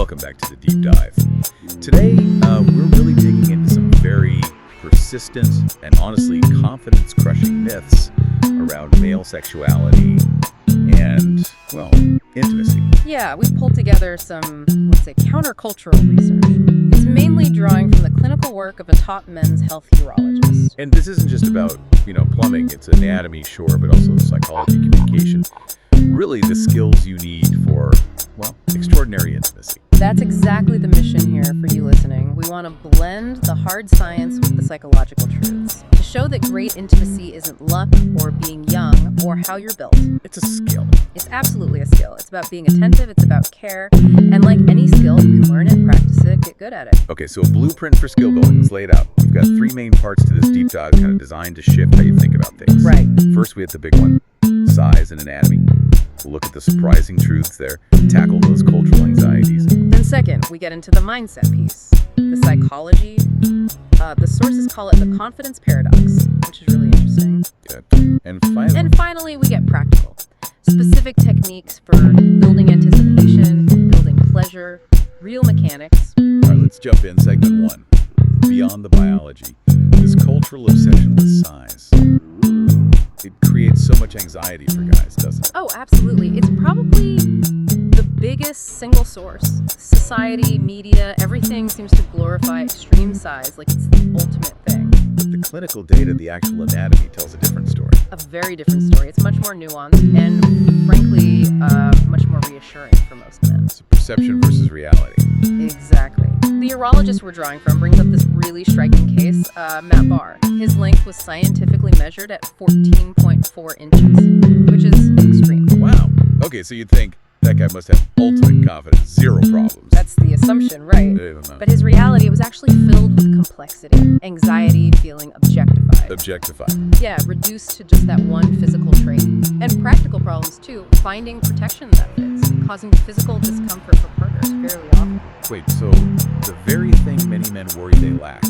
Welcome back to the Deep Dive. Today, we're really digging into some very persistent and honestly confidence-crushing myths around male sexuality and, well, intimacy. Yeah, we've pulled together some, let's say, countercultural research. It's mainly drawing from the clinical work of a top men's health urologist. And this isn't just about, plumbing. It's anatomy, sure, but also psychology, communication. Really the skills you need for, well, extraordinary intimacy. That's exactly the mission here for you listening. We want to blend the hard science with the psychological truths to show that great intimacy isn't luck or being young or how you're built. It's a skill. It's absolutely a skill. It's about being attentive. It's about care. And like any skill, you can learn it, practice it, get good at it. Okay, so a blueprint for skill building is laid out. We've got three main parts to this deep dive, kind of designed to shift how you think about things. Right. First, we hit the big one, size and anatomy. We'll look at the surprising truths there, tackle those cultural anxieties. Then second, we get into the mindset piece, the psychology. The sources call it the confidence paradox, which is really interesting. Good. And finally, we get practical. Specific techniques for building anticipation, building pleasure, real mechanics. All right, let's jump in. Segment one, beyond the biology. This cultural obsession with size. It creates so much anxiety for guys, doesn't it? Oh, absolutely. It's probably the biggest single source. Society, media, everything seems to glorify extreme size like it's the ultimate thing. But the clinical data, the actual anatomy, tells a different story. A very different story. It's much more nuanced and, frankly, much more reassuring for most men. It's perception versus reality. Exactly. The urologist we're drawing from brings up this really striking case, Matt Barr. His length was scientifically measured at 14.4 inches, which is extreme. Wow. Okay, so you'd think that guy must have ultimate confidence, zero problems. That's the assumption, right? But his reality was actually filled with complexity, anxiety, feeling objectified. Objectified. Yeah, reduced to just that one physical trait. And practical problems, too. Finding protection that fits, causing physical discomfort for partners fairly often. Wait, so the very thing many men worry they lack,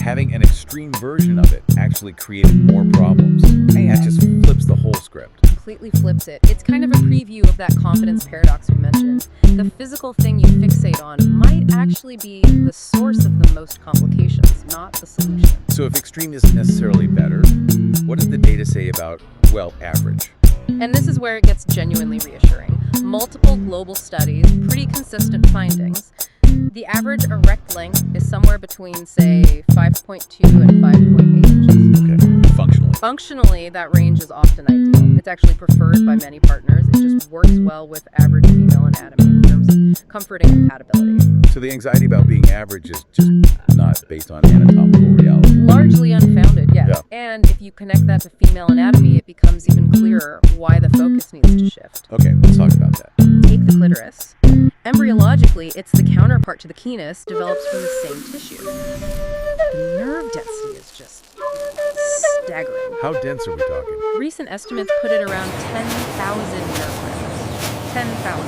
having an extreme version of it actually created more problems. Yeah. That just flips the whole script. Completely flips it. It's kind of a preview of that confidence paradox we mentioned. The physical thing you fixate on might actually be the source of the most complications, not the solution. So if extreme isn't necessarily better, what does the data say about, well, average? And this is where it gets genuinely reassuring. Multiple global studies, pretty consistent findings. The average erect length is somewhere between, say, 5.2 and 5.8 inches. Okay, functionally. Functionally, that range is often ideal. It's actually preferred by many partners. It just works well with average female anatomy in terms of comfort and compatibility. So the anxiety about being average is just not based on anatomical reality. Largely unfounded, yeah. And if you connect that to female anatomy, it becomes even clearer why the focus needs to shift. Okay, let's talk about that. Take the clitoris. Embryologically, it's the counterpart to the penis, develops from the same tissue. The nerve density is just staggering. How dense are we talking? Recent estimates put it around 10,000 nerve rings. 10,000.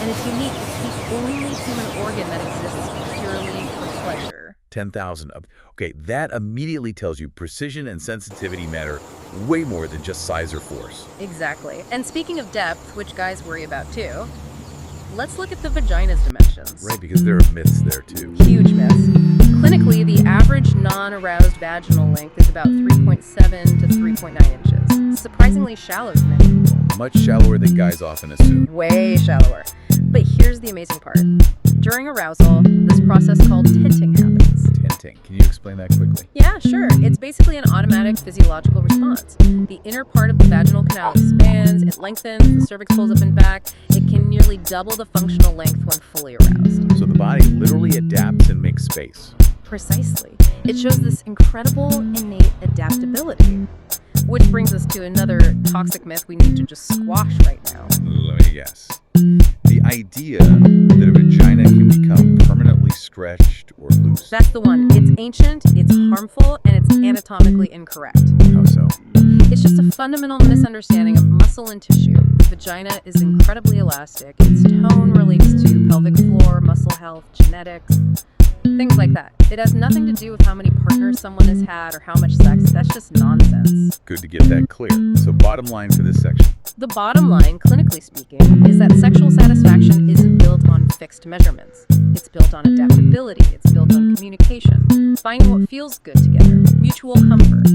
And it's unique. It's the only human organ that exists purely for pleasure. 10,000. Okay, that immediately tells you precision and sensitivity matter way more than just size or force. Exactly. And speaking of depth, which guys worry about too, let's look at the vagina's dimensions. Right, because there are myths there too. Huge myths. Clinically, the average non-aroused vaginal length is about 3.7 to 3.9 inches. Surprisingly shallow to many people. Much shallower than guys often assume. Way shallower. But here's the amazing part. During arousal, this process called tenting happens. Tenting. Can you explain that quickly? Yeah, sure. It's basically an automatic physiological response. The inner part of the vaginal canal expands, it lengthens, the cervix pulls up and back. It can nearly double the functional length when fully aroused. So the body literally adapts and makes space. Precisely. It shows this incredible innate adaptability. Which brings us to another toxic myth we need to just squash right now. Let me guess. The idea that a vagina can become permanently stretched or loose. That's the one. It's ancient, it's harmful, and it's anatomically incorrect. How so? It's just a fundamental misunderstanding of muscle and tissue. The vagina is incredibly elastic. Its tone relates to pelvic floor, muscle health, genetics, things like that. It has nothing to do with how many partners someone has had or how much sex. That's just nonsense. Good to get that clear. So bottom line for this section. The bottom line, clinically speaking, is that sexual satisfaction isn't built on fixed measurements. It's built on adaptability. It's built on communication, finding what feels good together, mutual comfort.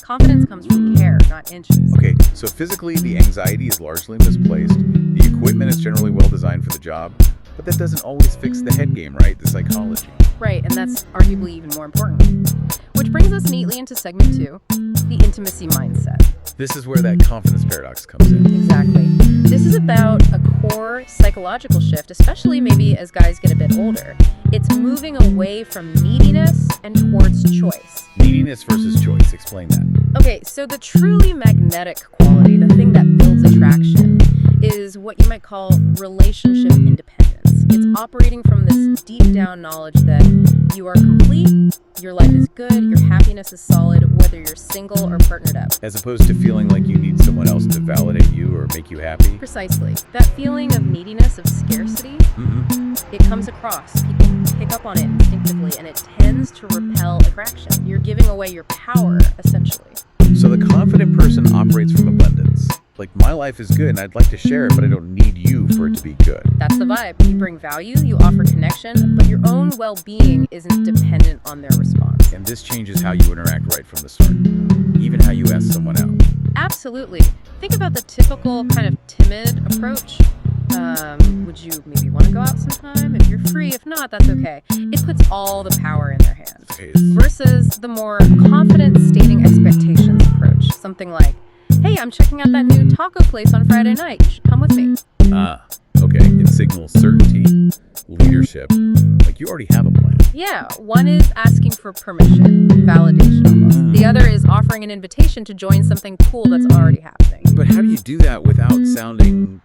Confidence comes from care, not inches. Okay, so physically, the anxiety is largely misplaced. The equipment is generally well designed for the job, but that doesn't always fix the head game, right? The psychology. Right, and that's arguably even more important. Which brings us neatly into segment 2, the intimacy mindset. This is where that confidence paradox comes in. Exactly. This is about a core psychological shift, especially maybe as guys get a bit older. It's moving away from neediness and towards choice. Neediness versus choice. Explain that. Okay, so the truly magnetic quality, the thing that builds attraction, is what you might call relationship independence. It's operating from this deep down knowledge that you are complete, your life is good, your happiness is solid, whether you're single or partnered up. As opposed to feeling like you need someone else to validate you or make you happy. Precisely. That feeling of neediness, of scarcity, it comes across. People pick up on it instinctively, and it tends to repel attraction. You're giving away your power, essentially. So the confident person operates from abundance. Like, my life is good and I'd like to share it, but I don't need you for it to be good. That's the vibe. You bring value, you offer connection, but your own well-being isn't dependent on their response. And this changes how you interact right from the start. Even how you ask someone out. Absolutely. Think about the typical kind of timid approach. Would you maybe want to go out sometime? If you're free, if not, that's okay. It puts all the power in their hands. Okay. Versus the more confident stating expectations approach. Something like, hey, I'm checking out that new taco place on Friday night. You should come with me. Okay. It signals certainty, leadership. Like you already have a plan. Yeah, one is asking for permission, validation almost. The other is offering an invitation to join something cool that's already happening. But how do you do that without sounding,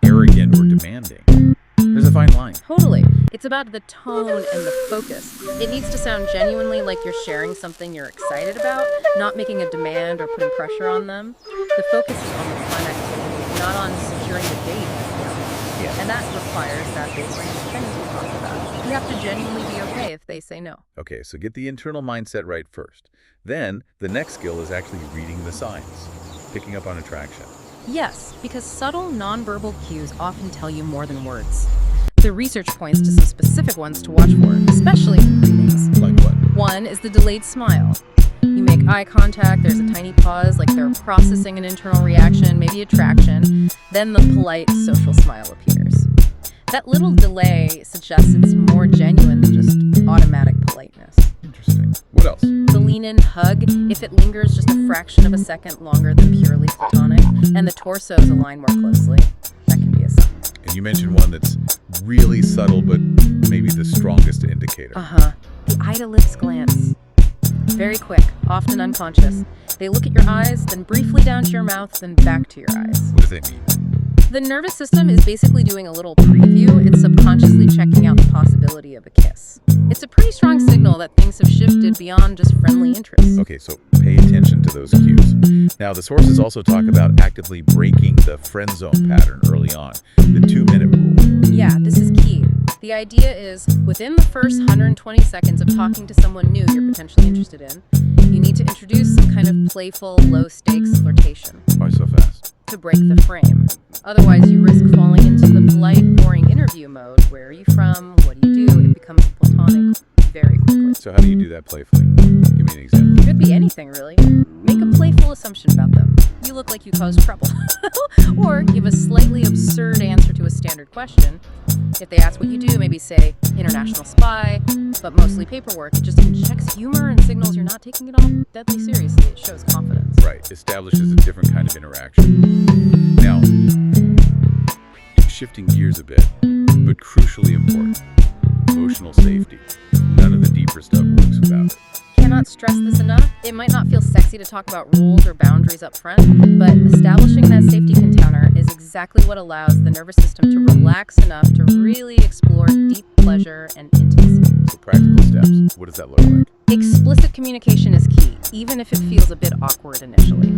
arrogant or demanding? There's a fine line. Totally. It's about the tone and the focus. It needs to sound genuinely like you're sharing something you're excited about, not making a demand or putting pressure on them. The focus is on the fun activity, not on securing the date. Yeah. And that requires that baseline independence we talked about. You have to genuinely be okay if they say no. Okay, so get the internal mindset right first. Then, the next skill is actually reading the signs, picking up on attraction. Yes, because subtle nonverbal cues often tell you more than words. The research points to some specific ones to watch for, especially in greetings. Like what? One is the delayed smile. You make eye contact, there's a tiny pause, like they're processing an internal reaction, maybe attraction. Then the polite social smile appears. That little delay suggests it's more genuine than just automatic politeness. Interesting. What else? The lean-in hug, if it lingers just a fraction of a second longer than purely platonic, and the torsos align more closely, that can be a sign. And you mentioned one that's really subtle, but maybe the strongest indicator. The eye-to-lips glance. Very quick, often unconscious. They look at your eyes, then briefly down to your mouth, then back to your eyes. What does that mean? The nervous system is basically doing a little preview. It's subconsciously checking out the possibility of a kiss. It's a pretty strong signal that things have shifted beyond just friendly interest. Okay, so pay attention to those cues. Now, the sources also talk about actively breaking the friend zone pattern early on, the 2-minute rule. Yeah, this is key. The idea is, within the first 120 seconds of talking to someone new you're potentially interested in, you need to introduce some kind of playful, low-stakes flirtation. Why so fast? To break the frame. Otherwise, you risk falling into the polite, boring interview mode. Where are you from? What do you do? It becomes platonic very quickly. So how do you do that playfully? Give me an example. Could be anything, really. Make a playful assumption about them. You look like you caused trouble. Or give a slightly absurd answer to a standard question. If they ask what you do, maybe say, international spy, but mostly paperwork. It just injects humor and signals you're not taking it all deadly seriously. It shows confidence. Right, establishes a different kind of interaction. Now, shifting gears a bit, but crucially important, emotional safety. None of the deeper stuff works without it. Cannot stress this enough. It might not feel sexy to talk about rules or boundaries up front, but establishing that safety container is exactly what allows the nervous system to relax enough to really explore deep pleasure and intimacy. So practical steps, what does that look like? Explicit communication is key, even if it feels a bit awkward initially.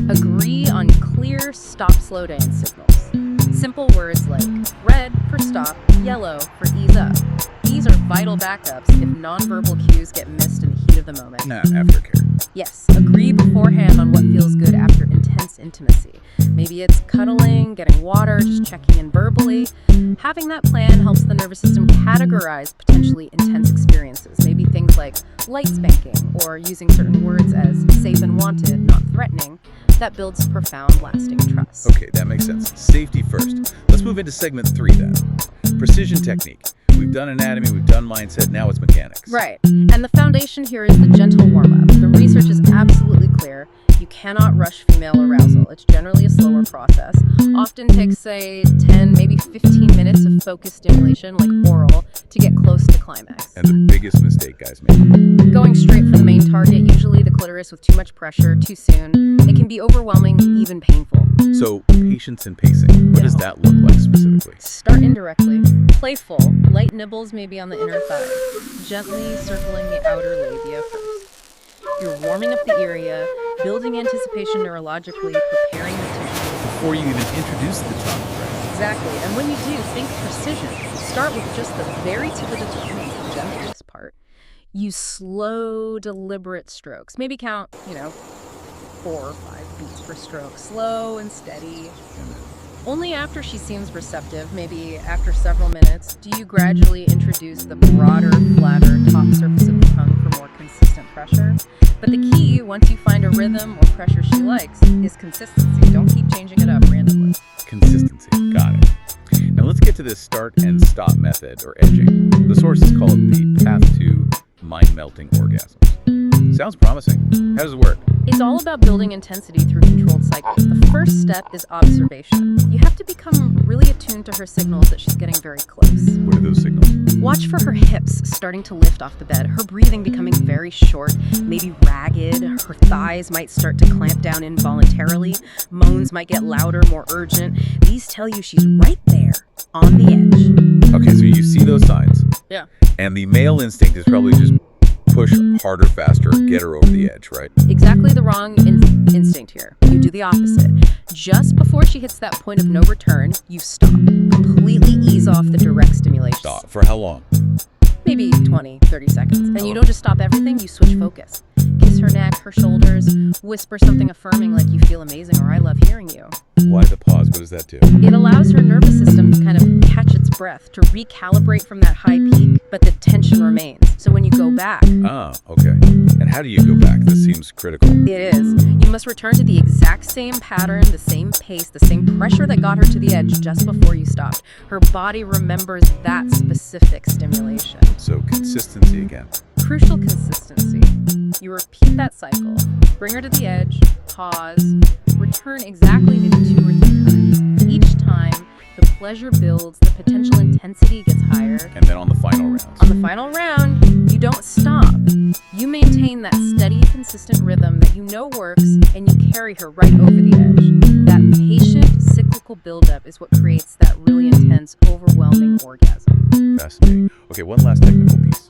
Agree on clear stop, slow down signals. Simple words like red for stop, yellow for ease up. These are vital backups if nonverbal cues get missed in the heat of the moment. Nah, aftercare. Yes, agree beforehand on what feels good after intense spontaneous intimacy. Maybe it's cuddling, getting water, just checking in verbally. Having that plan helps the nervous system categorize potentially intense experiences. Maybe things like light spanking or using certain words as safe and wanted, not threatening. That builds profound, lasting trust. Okay, that makes sense. Safety first. Let's move into segment 3 then. Precision technique. We've done anatomy, we've done mindset, now it's mechanics. Right. And the foundation here is the gentle warm-up. The research is absolutely clear. You cannot rush female arousal. It's generally a slower process. Often takes, say, 10, maybe 15 minutes of focused stimulation, like oral, to get close to climax. And the biggest mistake guys make? Going straight for the main target, usually the clitoris with too much pressure, too soon. It can be overwhelming, even painful. So, patience and pacing. What does that look like specifically? Start indirectly. Playful, light nibbles maybe on the inner thigh, gently circling the outer labia first. You're warming up the area, building anticipation neurologically, preparing the tissue. Before you even introduce the tongue, right? Exactly. And when you do, think precision. Start with just the very tip of the tongue, the gentlest part. Use slow, deliberate strokes. Maybe count, 4 or 5 beats per stroke. Slow and steady. Only after she seems receptive, maybe after several minutes, do you gradually introduce the broader, flatter top surface of the tongue for more consistent pressure. But the key, once you find a rhythm or pressure she likes, is consistency. Don't keep changing it up randomly. Consistency. Got it. Now let's get to this start and stop method, or edging. The sources call it the path to mind-melting orgasms. Sounds promising. How does it work? It's all about building intensity through controlled cycles. The first step is observation. You have to become really attuned to her signals that she's getting very close. What are those signals? Watch for her hips starting to lift off the bed, her breathing becoming very short, maybe ragged, her thighs might start to clamp down involuntarily, moans might get louder, more urgent. These tell you she's right there, on the edge. Okay, so you see those signs. Yeah. And the male instinct is probably just push harder, faster, get her over the edge, right? Exactly the wrong instinct here. You do the opposite. Just before she hits that point of no return, you stop. Completely ease off the direct stimulation. Stop. For how long? Maybe 20, 30 seconds. And you don't just stop everything, you switch focus. Kiss her neck, her shoulders, whisper something affirming like you feel amazing or I love hearing you. Why the pause? What does that do? It allows her nervous system to kind of catch its breath, to recalibrate from that high peak, but the tension remains. So when you go back... Ah, okay. And how do you go back? This seems critical. It is. You must return to the exact same pattern, the same pace, the same pressure that got her to the edge just before you stopped. Her body remembers that specific stimulation. So consistency again. Crucial consistency. You repeat that cycle. Bring her to the edge, pause, return exactly maybe 2 or 3 times. Each time, the pleasure builds, the potential intensity gets higher. And then on the final rounds. On the final round, you don't stop. You maintain that steady, consistent rhythm that you know works, and you carry her right over the edge. That patient, cyclical buildup is what creates that really intense, overwhelming orgasm. Fascinating. Okay, one last technical piece.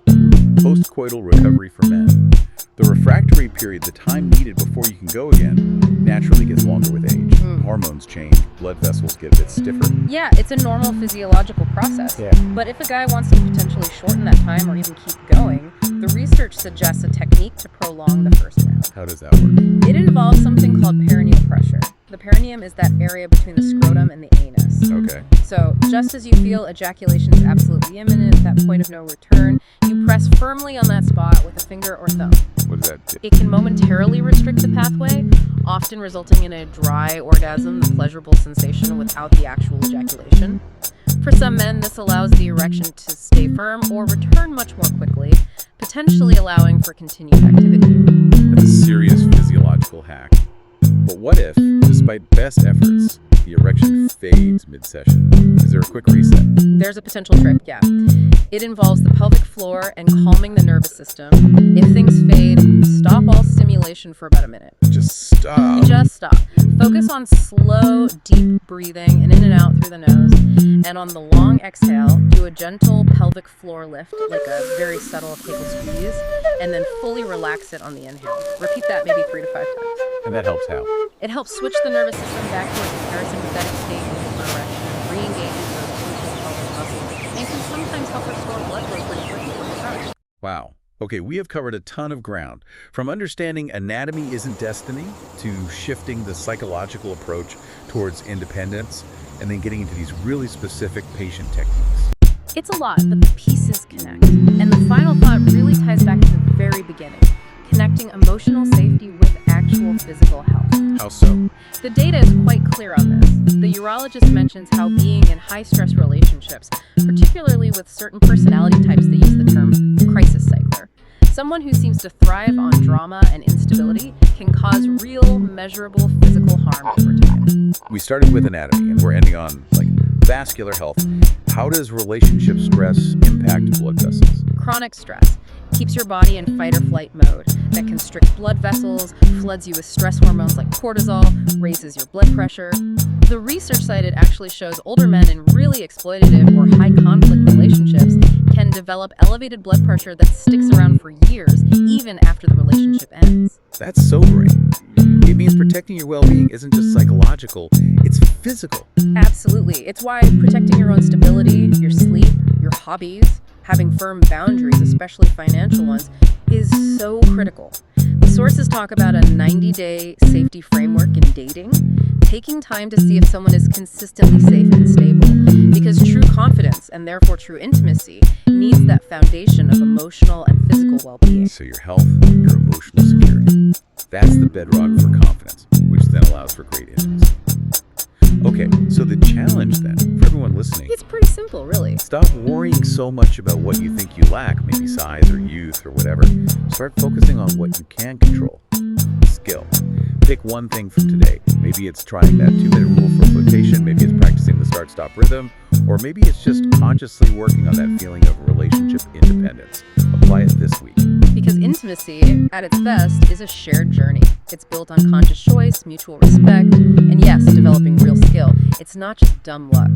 Post-coital recovery for men. The refractory period, the time needed before you can go again, naturally gets longer with age. Hormones change, blood vessels get a bit stiffer. Yeah, it's a normal physiological process. Yeah. But if a guy wants to potentially shorten that time or even keep going, the research suggests a technique to prolong the first round. How does that work? It involves something called perineal pressure. The perineum is that area between the scrotum and the anus. Okay. So just as you feel ejaculation is absolutely imminent, that point of no return, you press firmly on that spot with a finger or thumb. What does that do? It can momentarily restrict the pathway, often resulting in a dry orgasm, the pleasurable sensation without the actual ejaculation. For some men, this allows the erection to stay firm or return much more quickly, potentially allowing for continued activity. That's a serious physiological hack. But what if, despite best efforts, the erection fades mid-session? Is there a quick reset? There's a potential trick, yeah. It involves the pelvic floor and calming the nervous system. If things fade, stop all stimulation for about a minute. Just stop. Just stop. Focus on slow, deep breathing and in and out through the nose. And on the long exhale, do a gentle pelvic floor lift, like a very subtle Kegel squeeze, and then fully relax it on the inhale. Repeat that maybe 3 to 5 times. And that helps how? It helps switch the nervous system back to its parasympathetic state into erection, re-engages those crucial pelvic muscles, and can sometimes help restore blood flow pretty quickly when it starts. Wow. Okay, we have covered a ton of ground, from understanding anatomy isn't destiny to shifting the psychological approach towards independence, and then getting into these really specific patient techniques. It's a lot, but the pieces connect. And the final thought really ties back to the very beginning, connecting emotional safety with actual physical health. How so? The data is quite clear on this. The urologist mentions how being in high-stress relationships, particularly with certain personality types, they use the term crisis cycler. Someone who seems to thrive on drama and instability can cause real, measurable physical harm over time. We started with anatomy, and we're ending on, vascular health. How does relationship stress impact blood vessels? Chronic stress keeps your body in fight-or-flight mode. That constricts blood vessels, floods you with stress hormones like cortisol, raises your blood pressure. The research cited actually shows older men in really exploitative or high-conflict relationships can develop elevated blood pressure that sticks around for years, even after the relationship ends. That's sobering. It means protecting your well-being isn't just psychological, it's physical. Absolutely. It's why protecting your own stability, your sleep, your hobbies, having firm boundaries, especially financial ones, is so critical. The sources talk about a 90-day safety framework in dating, taking time to see if someone is consistently safe and stable, because true confidence, and therefore true intimacy, needs that foundation of emotional and physical well-being. So your health, your emotional security, that's the bedrock for confidence, which then allows for great intimacy. Okay, so the challenge then, for everyone listening, It's pretty simple, really. stop worrying so much about what you think you lack, maybe size or youth or whatever. Start focusing on what you can control. Skill. Pick one thing from today. Maybe it's trying that 2-minute rule for flotation, maybe it's practicing the start-stop rhythm, or maybe it's just consciously working on that feeling of relationship independence. Apply it this week. Because intimacy, at its best, is a shared journey. It's built on conscious choice, mutual respect, and yes, developing real skill. It's not just dumb luck.